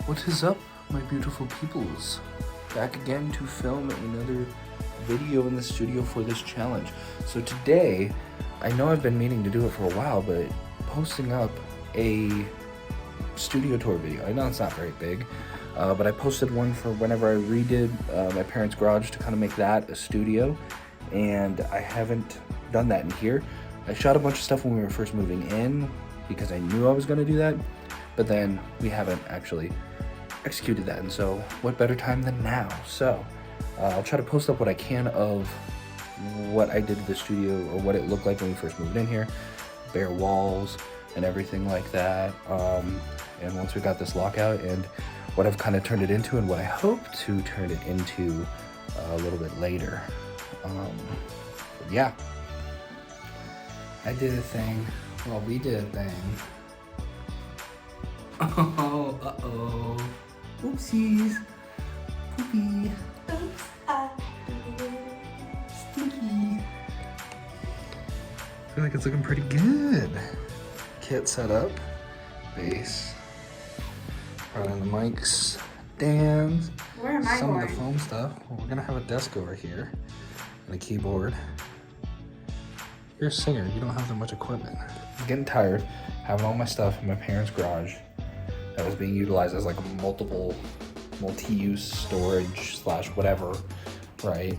What is up, my beautiful peoples? Back again to film another video in the studio for this challenge. So today, I know I've been meaning to do it for a while, but posting up a studio tour video. I know it's not very big, but I posted one for whenever I redid my parents' garage to kind of make that a studio, and I haven't done that in here. I shot a bunch of stuff when we were first moving in because I knew I was going to do that, but then we haven't actually executed that, and so what better time than now? So I'll try to post up what I can of what I did to the studio, or what it looked like when we first moved in here, bare walls and everything like that, and once we got this lockout, and what I've kind of turned it into, and what I hope to turn it into a little bit later. Yeah, I did a thing. Well, we did a thing. Oh, uh-oh. Oopsies. Poopy. Oops, I did it. Stinky. I feel like it's looking pretty good. Kit set up. Bass. Running the mics. Stands. Where am I Some going? of the foam stuff. Well, we're gonna have a desk over here. And a keyboard. You're a singer. You don't have that much equipment. I'm getting tired having all my stuff in my parents' garage that was being utilized as like a multi-use storage slash whatever, right?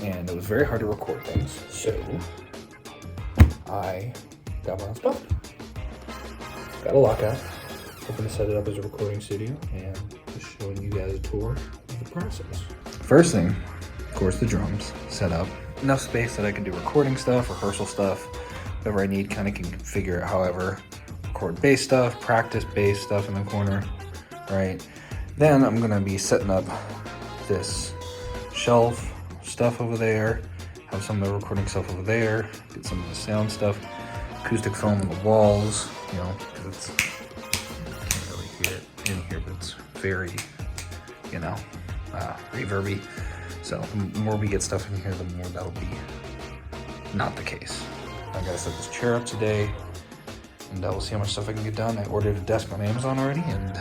And it was very hard to record things, so I got my own stuff. Got a lockout. Hoping to set it up as a recording studio and just showing you guys a tour of the process. First thing, of course, the drums set up. Enough space that I can do recording stuff, rehearsal stuff, whatever I need, kind of can figure it however. Record bass stuff, practice bass stuff in the corner, right? Then I'm gonna be setting up this shelf stuff over there, have some of the recording stuff over there, get some of the sound stuff, acoustic foam on the walls, you know, because it's, you can't really hear it in here, but it's very, you know, reverby. So the more we get stuff in here, the more that'll be not the case. I gotta set this chair up today, and we'll see how much stuff I can get done. I ordered a desk on Amazon already, and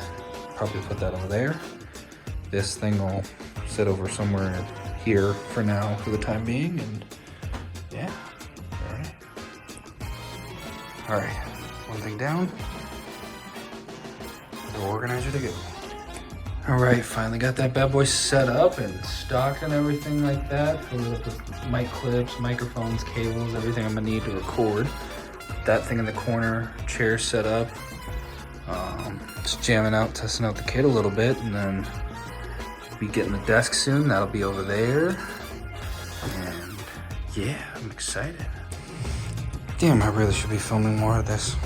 probably put that over there. This thing will sit over somewhere here for now, for the time being, and yeah, all right, one thing down, the organizer to go. All right, finally got that bad boy set up and stocked and everything like that. Filled it up with mic clips, microphones, cables, everything I'm gonna need to record. That thing in the corner, chair set up. Just jamming out, testing out the kit a little bit, and then be getting the desk soon. That'll be over there. And yeah, I'm excited. Damn, I really should be filming more of this.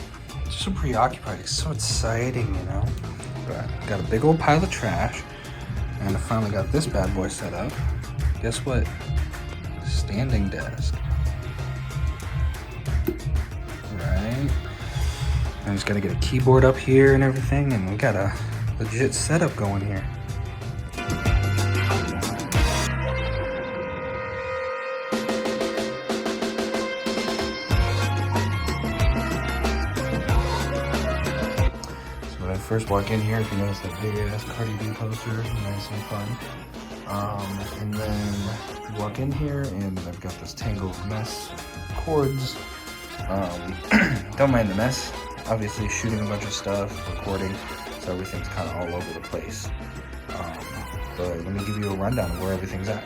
Just so preoccupied. It's so exciting, you know. But got a big old pile of trash, and I finally got this bad boy set up. Guess what? Standing desk. Right. I just gotta get a keyboard up here and everything, and we got a legit setup going here. First walk in here, if you notice that big ass Cardi B poster, nice and fun. And then you walk in here, and I've got this tangled mess of cords. Don't mind the mess. Obviously, shooting a bunch of stuff, recording, so everything's kind of all over the place. But let me give you a rundown of where everything's at.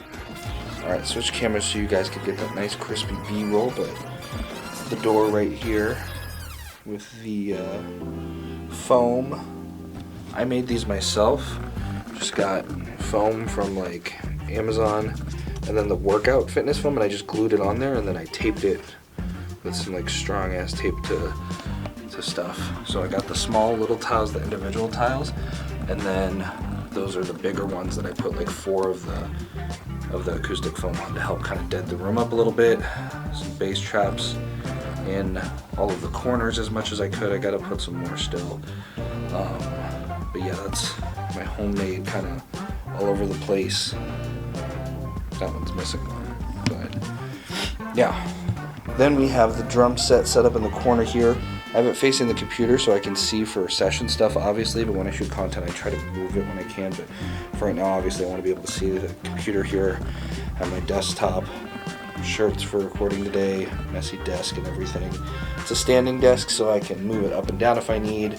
All right, switch cameras so you guys can get that nice crispy B-roll. But the door right here with the foam. I made these myself. Just got foam from like Amazon, and then the workout fitness foam, and I just glued it on there, and then I taped it with some like strong ass tape to stuff. So I got the small little tiles, the individual tiles, and then those are the bigger ones that I put like 4 of the acoustic foam on to help kind of dead the room up a little bit. Some bass traps in all of the corners as much as I could. I gotta put some more still. But yeah, that's my homemade kind of all over the place. That one's missing one, but yeah. Then we have the drum set up in the corner here. I have it facing the computer so I can see for session stuff, obviously, but when I shoot content, I try to move it when I can. But for right now, obviously, I want to be able to see the computer here, have my desktop, shirts for recording today, messy desk and everything. It's a standing desk, so I can move it up and down if I need.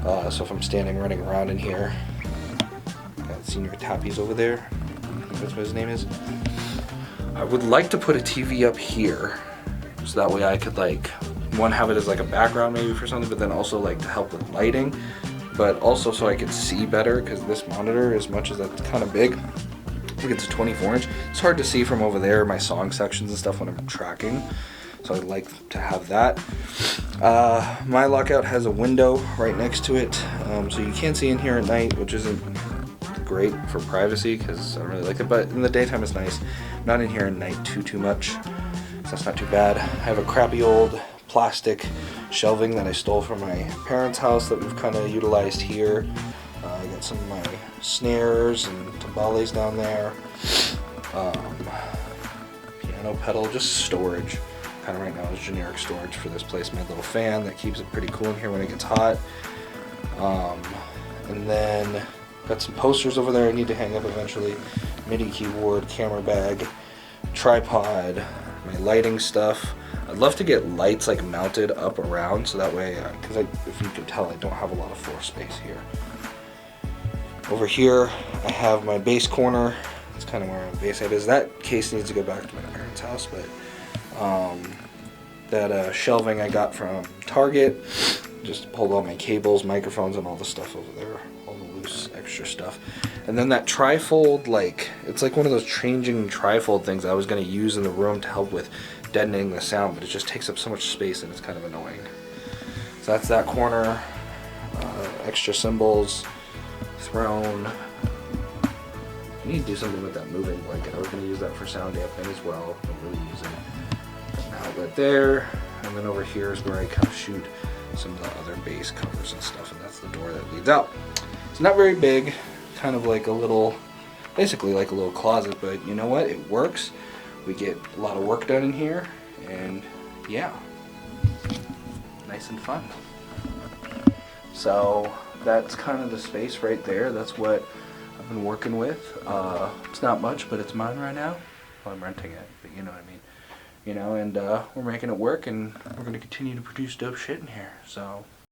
So if I'm standing running around in here, got Senior Tappies over there. I think that's what his name is. I would like to put a TV up here, so that way I could like, one, have it as like a background maybe for something, but then also like to help with lighting, but also so I could see better, because this monitor, as much as that's kind of big, I think it's a 24-inch. It's hard to see from over there, my song sections and stuff when I'm tracking. So I'd like to have that. My lockout has a window right next to it, so you can't see in here at night, which isn't great for privacy because I don't really like it, but in the daytime it's nice. Not in here at night too much, so that's not too bad. I have a crappy old plastic shelving that I stole from my parents' house that we've kind of utilized here. I got some of my snares and timbales down there. Piano pedal, just storage. Kind of right now is generic storage for this place. My little fan that keeps it pretty cool in here when it gets hot. And then got some posters over there I need to hang up eventually. MIDI keyboard, camera bag, tripod, my lighting stuff. I'd love to get lights like mounted up around, so that way, because if you can tell, I don't have a lot of floor space here. Over here, I have my bass corner. That's kind of where my bass head is. That case needs to go back to my parents' house, but that shelving I got from Target. Just pulled all my cables, microphones, and all the stuff over there. All the loose extra stuff. And then that trifold, like, it's like one of those changing trifold things I was going to use in the room to help with deadening the sound, but it just takes up so much space and it's kind of annoying. So that's that corner. Extra cymbals, throne. I need to do something with that moving blanket. I was going to use that for sound dampening as well. Don't really use it. An outlet there, and then over here is where I kind of shoot some of the other bass covers and stuff, and that's the door that leads out. It's not very big, kind of like a little, basically like a little closet, but you know what? It works. We get a lot of work done in here, and yeah, nice and fun. So that's kind of the space right there. That's what I've been working with. It's not much, but it's mine right now. Well, I'm renting it, but you know what I mean. You know, and we're making it work, and we're going to continue to produce dope shit in here. So